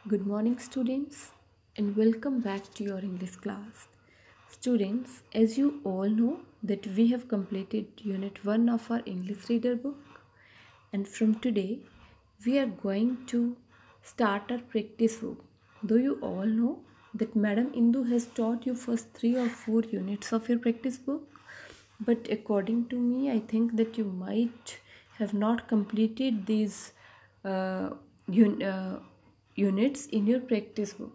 Good morning, students, and welcome back to your English class. Students, as you all know, that we have completed Unit 1 of our English Reader book, and from today, we are going to start our practice book. Though you all know that Madam Indu has taught you first 3 or 4 units of your practice book, but according to me, I think that you might have not completed these uh, un- uh, units in your practice book.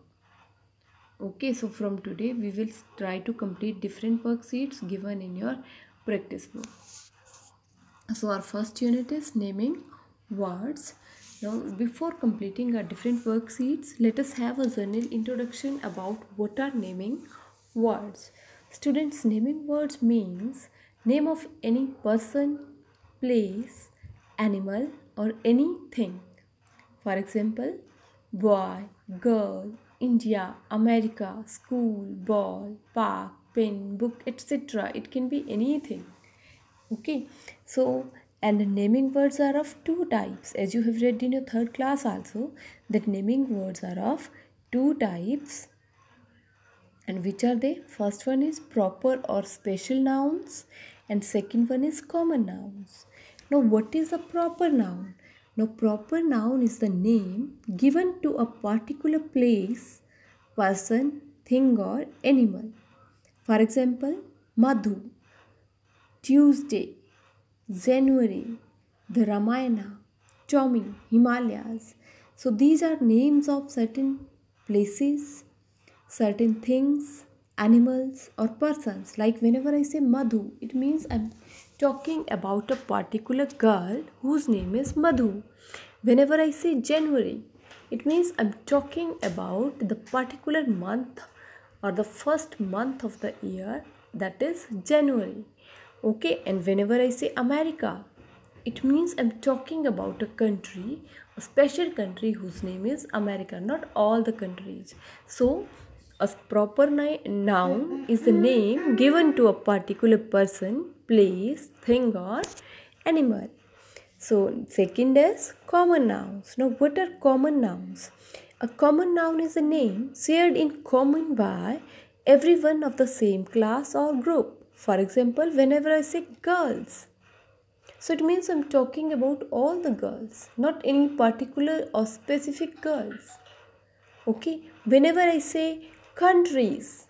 Okay, so from today we will try to complete different worksheets given in your practice book. So our first unit is naming words. Now before completing our different worksheets, let us have a general introduction about what are naming words. Students, naming words means name of any person, place, animal or anything. For example, boy, girl, India, America, school, ball, park, pen, book, etc. It can be anything. Okay, so and the naming words are of two types, as you have read in your third class also, that naming words are of two types. And which are they? First one is proper or special nouns, and second one is common nouns. Now, what is a proper noun? Now, proper noun is the name given to a particular place, person, thing, or animal. For example, Madhu, Tuesday, January, the Ramayana, Tommy, Himalayas. So these are names of certain places, certain things, animals, or persons. Like whenever I say Madhu, it means I'm talking about a particular girl whose name is Madhu. Whenever I say January, it means I'm talking about the particular month or the first month of the year, that is January. Okay, and whenever I say America, it means I'm talking about a country, a special country whose name is America, not all the countries. So, a proper noun is the name given to a particular person, place, thing, or animal. So, second is common nouns. Now, what are common nouns? A common noun is a name shared in common by everyone of the same class or group. For example, whenever I say girls, so it means I'm talking about all the girls, not any particular or specific girls. Okay, whenever I say countries,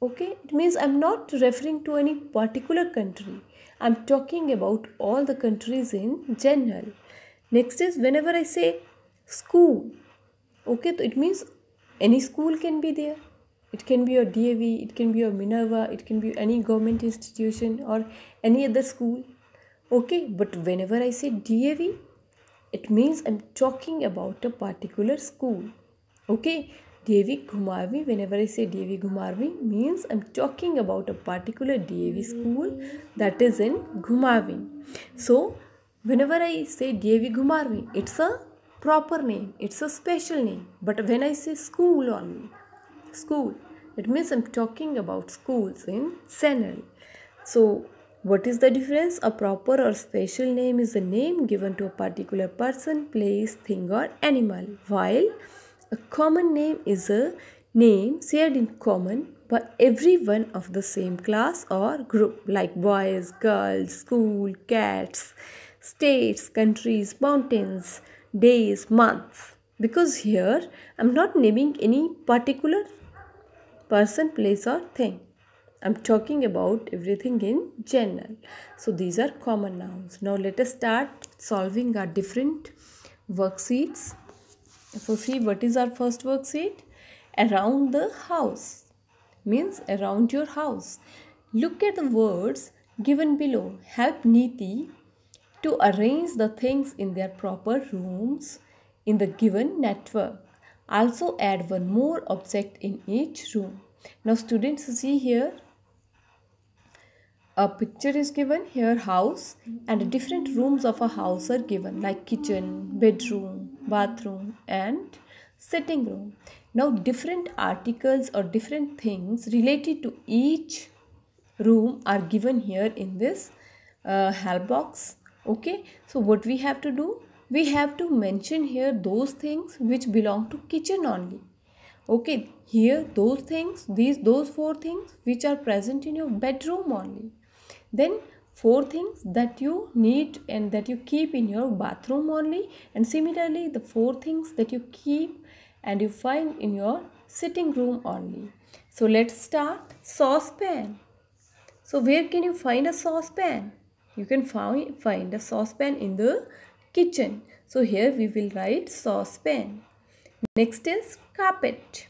okay, it means I'm not referring to any particular country. I'm talking about all the countries in general. Next is whenever I say school, okay, so it means any school can be there. It can be your DAV, it can be your Minerva, it can be any government institution or any other school. Okay, but whenever I say DAV, it means I'm talking about a particular school. Okay, DAV Ghumarvi, whenever I say DAV Ghumarvi, means I'm talking about a particular DAV school that is in Ghumarvi. So, whenever I say DAV Ghumarvi, it's a proper name, it's a special name. But when I say school only, school, it means I'm talking about schools in general. So, what is the difference? A proper or special name is a name given to a particular person, place, thing, or animal, while a common name is a name shared in common by everyone of the same class or group, like boys, girls, school, cats, states, countries, mountains, days, months. Because here I'm not naming any particular person, place, or thing. I'm talking about everything in general. So these are common nouns. Now let us start solving our different worksheets. So see, what is our first worksheet? Around the house means around your house. Look at the words given below. Help Neeti to arrange the things in their proper rooms in the given network. Also add one more object in each room. Now students, see here a picture is given here, house, and different rooms of a house are given, like kitchen, bedroom, bathroom, and sitting room. Now different articles or different things related to each room are given here in this help box. Okay, so what we have to do, we have to mention here those things which belong to kitchen only. Okay, here those things, those four things which are present in your bedroom only. Then four things that you need and that you keep in your bathroom only, and similarly the four things that you keep and you find in your sitting room only. So let's start. Saucepan. So where can you find a saucepan? You can find a saucepan in the kitchen. So here we will write saucepan. Next is carpet.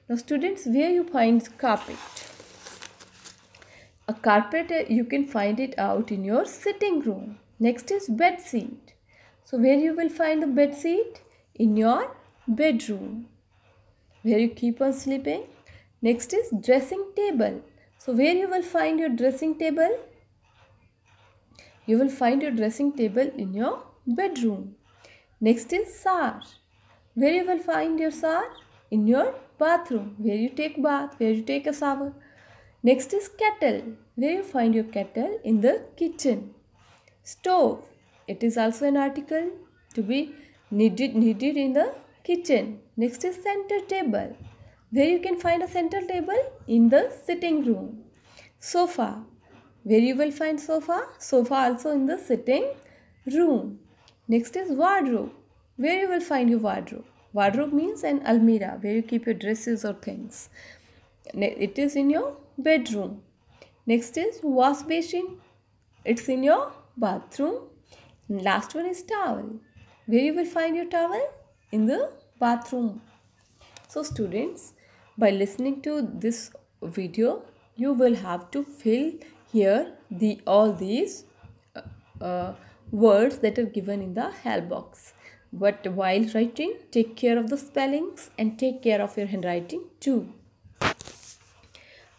Now students, where you find carpet? A carpet, you can find it out in your sitting room. Next is bed sheet. So where you will find the bed sheet? In your bedroom, where you keep on sleeping. Next is dressing table. So where you will find your dressing table? You will find your dressing table in your bedroom. Next is shower. Where you will find your shower? In your bathroom, where you take bath, where you take a shower. Next is kettle. Where you find your kettle? In the kitchen. Stove. It is also an article to be needed in the kitchen. Next is center table. Where you can find a center table? In the sitting room. Sofa. Where you will find sofa? Sofa also in the sitting room. Next is wardrobe. Where you will find your wardrobe? Wardrobe means an almirah where you keep your dresses or things. It is in your bedroom. Next is wash basin. It's in your bathroom. And last one is towel. Where you will find your towel? In the bathroom. So students, by listening to this video, you will have to fill here all these words that are given in the help box. But while writing, take care of the spellings and take care of your handwriting too.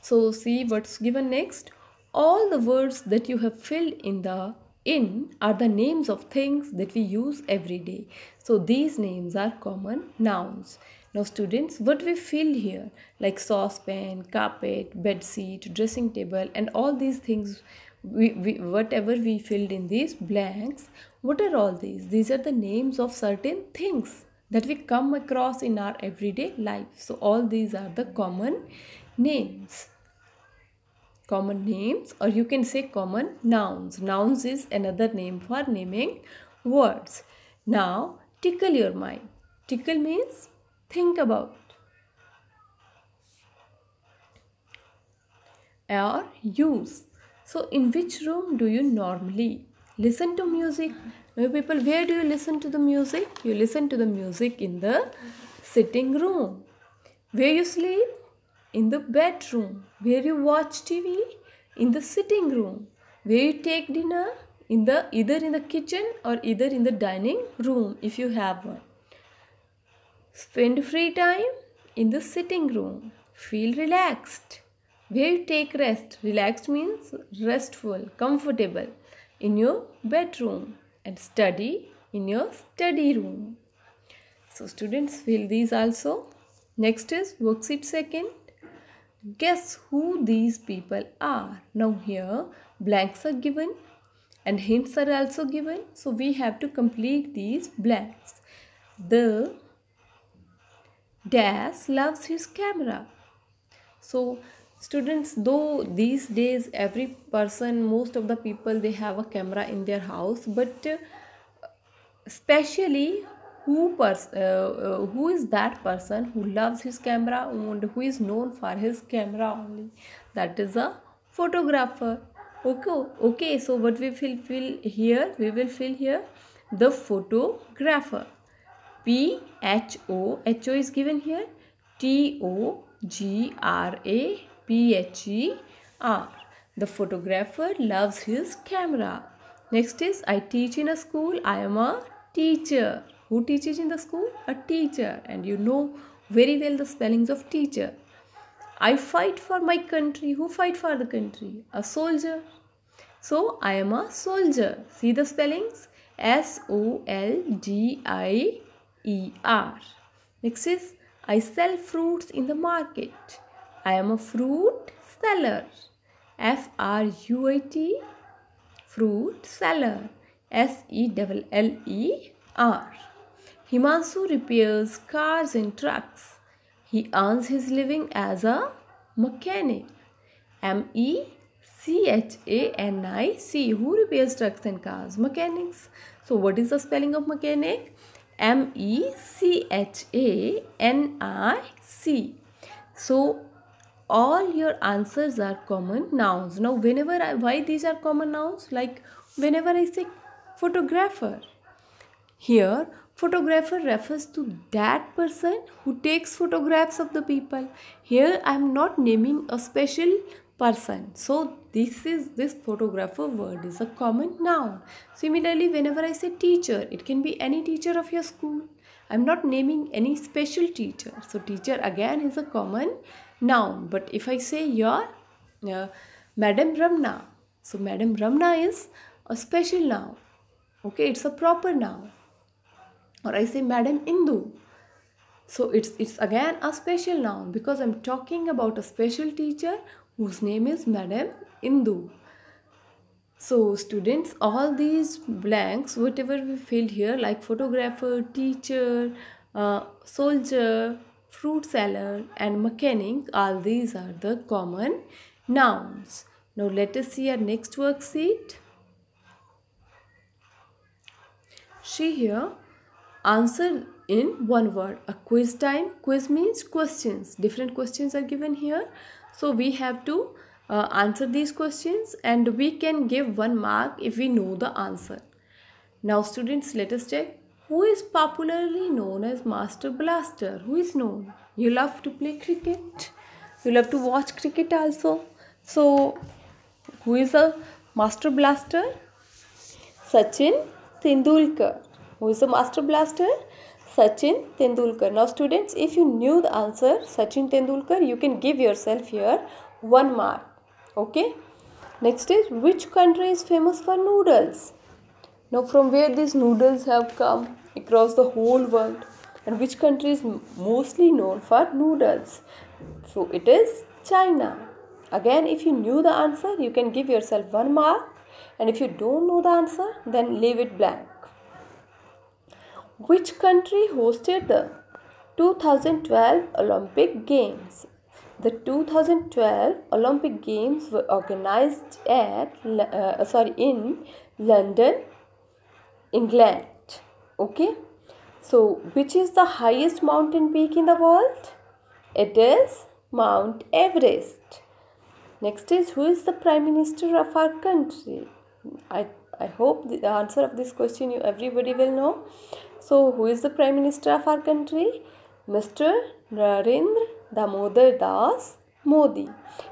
So see what's given next. All the words that you have filled in are the names of things that we use every day. So these names are common nouns. Now students, what we fill here like saucepan, carpet, bed sheet, dressing table and all these things, whatever we filled in these blanks, what are all these? These are the names of certain things that we come across in our everyday life. So all these are the common names. Common names, or you can say common nouns. Nouns is another name for naming words. Now tickle your mind. Tickle means think about or use. So in which room do you normally listen to music? Now people, where do you listen to the music? You listen to the music in the sitting room. Where you sleep? In the bedroom. Where you watch TV? In the sitting room. Where you take dinner? Either in the kitchen or either in the dining room if you have one. Spend free time in the sitting room. Feel relaxed. Where you take rest? Relaxed means restful, comfortable. In your bedroom. And study in your study room. So students, fill these also. Next is worksheet second. Guess who these people are. Now here blanks are given and hints are also given. So we have to complete these blanks. The dash loves his camera. So students, though these days most of the people, they have a camera in their house, but especially who is that person who loves his camera and who is known for his camera only? That is a photographer. Okay, so what we fill here? We will fill here the photographer. PHO is given here. TOGRAPHER. The photographer loves his camera. Next is I teach in a school. I am a teacher. Who teaches in the school? A teacher. And you know very well the spellings of teacher. I fight for my country. Who fight for the country? A soldier. So I am a soldier. See the spellings? SOLDIER. Next is I sell fruits in the market. I am a fruit seller. FRUIT. Fruit seller. SELLER. are. Himanshu repairs cars and trucks. He earns his living as a mechanic. Mechanic. Who repairs trucks and cars? Mechanics. So what is the spelling of mechanic? Mechanic. So all your answers are common nouns. Now why these are common nouns? Like whenever I say photographer, here, photographer refers to that person who takes photographs of the people. Here, I am not naming a special person. So, this photographer word is a common noun. Similarly, whenever I say teacher, it can be any teacher of your school. I am not naming any special teacher. So, teacher again is a common noun. But if I say your Madam Ramna, so Madam Ramna is a special noun. Okay, it's a proper noun. Or I say Madam Indu, so it's again a special noun because I'm talking about a special teacher whose name is Madam Indu. So students, all these blanks, whatever we filled here, like photographer, teacher, soldier, fruit seller and mechanic, all these are the common nouns. Now let us see our next worksheet. See here, answer in one word. A quiz time. Quiz means questions. Different questions are given here. So we have to answer these questions and we can give 1 mark if we know the answer. Now students, let us check. Who is popularly known as Master Blaster? Who is known? You love to play cricket. You love to watch cricket also. So who is a Master Blaster? Sachin Tendulkar. Who is the Master Blaster? Sachin Tendulkar. Now students, if you knew the answer Sachin Tendulkar, you can give yourself here 1 mark. Okay. Next is, which country is famous for noodles? Now from where these noodles have come across the whole world, and which country is mostly known for noodles? So it is China. Again, if you knew the answer, you can give yourself 1 mark, and if you don't know the answer, then leave it blank. Which country hosted the 2012 Olympic Games? The 2012 Olympic Games were organized in London, England. Okay. So, which is the highest mountain peak in the world? It is Mount Everest. Next is, who is the Prime Minister of our country? I hope the answer of this question everybody will know. So, who is the Prime Minister of our country? Mr. Narendra Damodar Das Modi.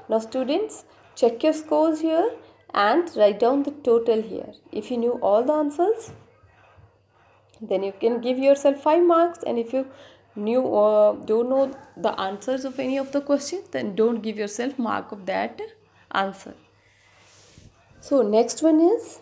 Now students, check your scores here and write down the total here. If you knew all the answers, then you can give yourself 5 marks, and if you don't know the answers of any of the questions, then don't give yourself mark of that answer. So next one is,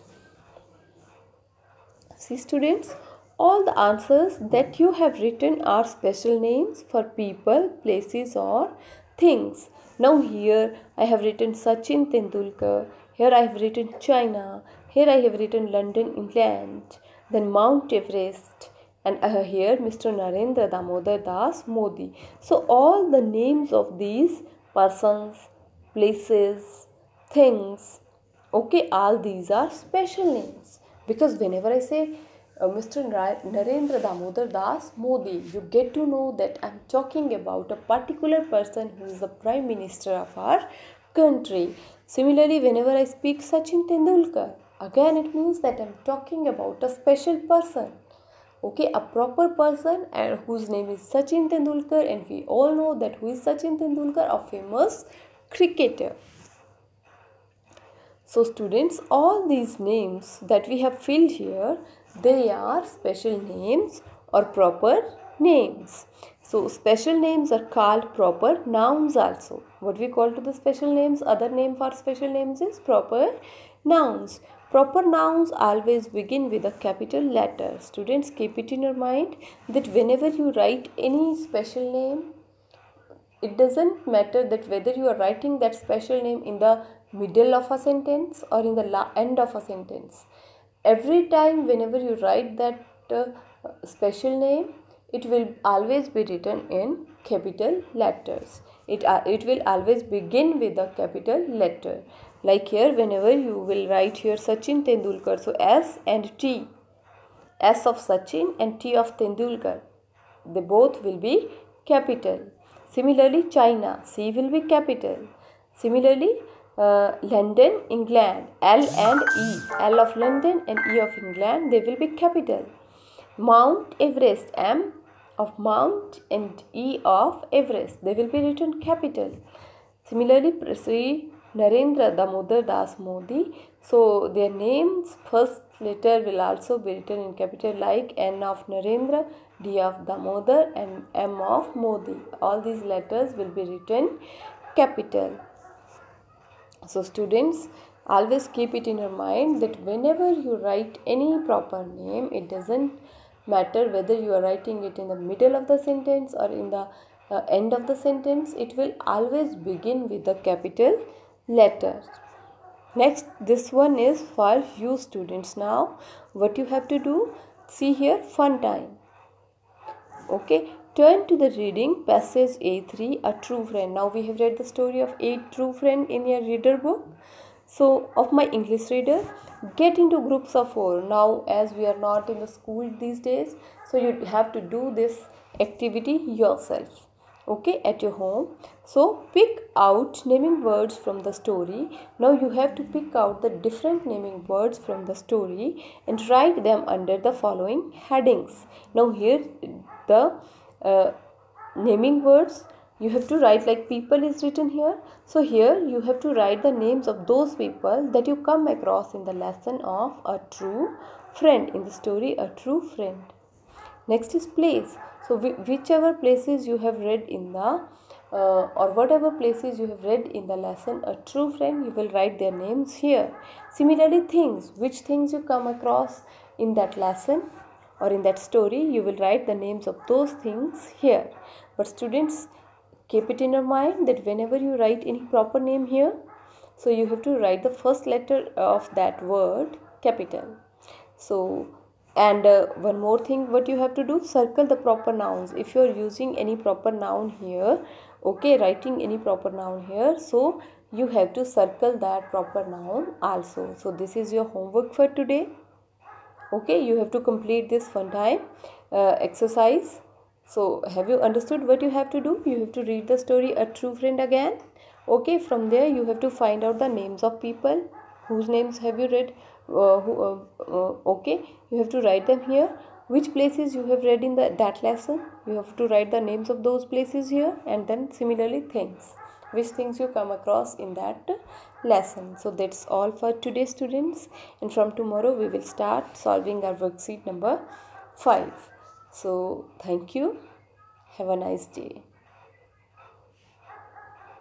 see students, all the answers that you have written are special names for people, places or things. Now here I have written Sachin Tendulkar, here I have written China, here I have written London, England, then Mount Everest, and here Mr. Narendra Damodar Das Modi. So all the names of these persons, places, things, okay, all these are special names, because whenever I say Mr. Narendra Damodar Das Modi, you get to know that I am talking about a particular person who is the Prime Minister of our country. Similarly, whenever I speak Sachin Tendulkar, again it means that I am talking about a special person. Okay, a proper person whose name is Sachin Tendulkar, and we all know that who is Sachin Tendulkar, a famous cricketer. So students, all these names that we have filled here, they are special names or proper names. So special names are called proper nouns also. What we call to the special names, other name for special names is proper nouns. Proper nouns always begin with a capital letter. Students, keep it in your mind that whenever you write any special name, it doesn't matter that whether you are writing that special name in the middle of a sentence or in the end of a sentence. Every time whenever you write that special name, it will always be written in capital letters. It will always begin with a capital letter. Like here, whenever you will write here Sachin Tendulkar, so S and T, S of Sachin and T of Tendulkar, they both will be capital. Similarly, China, C will be capital. Similarly, London, England, L and E, L of London and E of England, they will be capital. Mount Everest, M of Mount and E of Everest, they will be written capital. Similarly, Sri Narendra Damodar Das Modi, so their names first letter will also be written in capital, like N of Narendra, D of Damodar and M of Modi. All these letters will be written capital. So students, always keep it in your mind that whenever you write any proper name, it doesn't matter whether you are writing it in the middle of the sentence or in the end of the sentence, it will always begin with the capital letter. Next, this one is for you students. Now what you have to do, see here, fun time. Okay, turn to the reading passage A3, A True Friend. Now we have read the story of 8 true friends in your reader book. So of my English reader, get into groups of 4. Now as we are not in the school these days, so you have to do this activity yourself, okay, at your home. So pick out naming words from the story. Now you have to pick out the different naming words from the story and write them under the following headings. Now here the naming words you have to write, like people is written here. So here you have to write the names of those people that you come across in the lesson of A True Friend, in the story A True Friend. Next is place. So whichever places you have read in the or whatever places you have read in the lesson A True Friend, you will write their names here. Similarly, things, which things you come across in that lesson or in that story, you will write the names of those things here. But students, keep it in your mind that whenever you write any proper name here, so you have to write the first letter of that word capital. So, and one more thing, what you have to do, circle the proper nouns. If you are using any proper noun here, okay, writing any proper noun here, so you have to circle that proper noun also. So this is your homework for today. Okay, you have to complete this fun time exercise. So have you understood what you have to do? You have to read the story A True Friend again. Okay, from there you have to find out the names of people whose names have you read. Okay, you have to write them here. Which places you have read in that lesson, you have to write the names of those places here. And then similarly, things, which things you come across in that lesson. So that's all for today, students, and from tomorrow we will start solving our worksheet number 5. So thank you, have a nice day.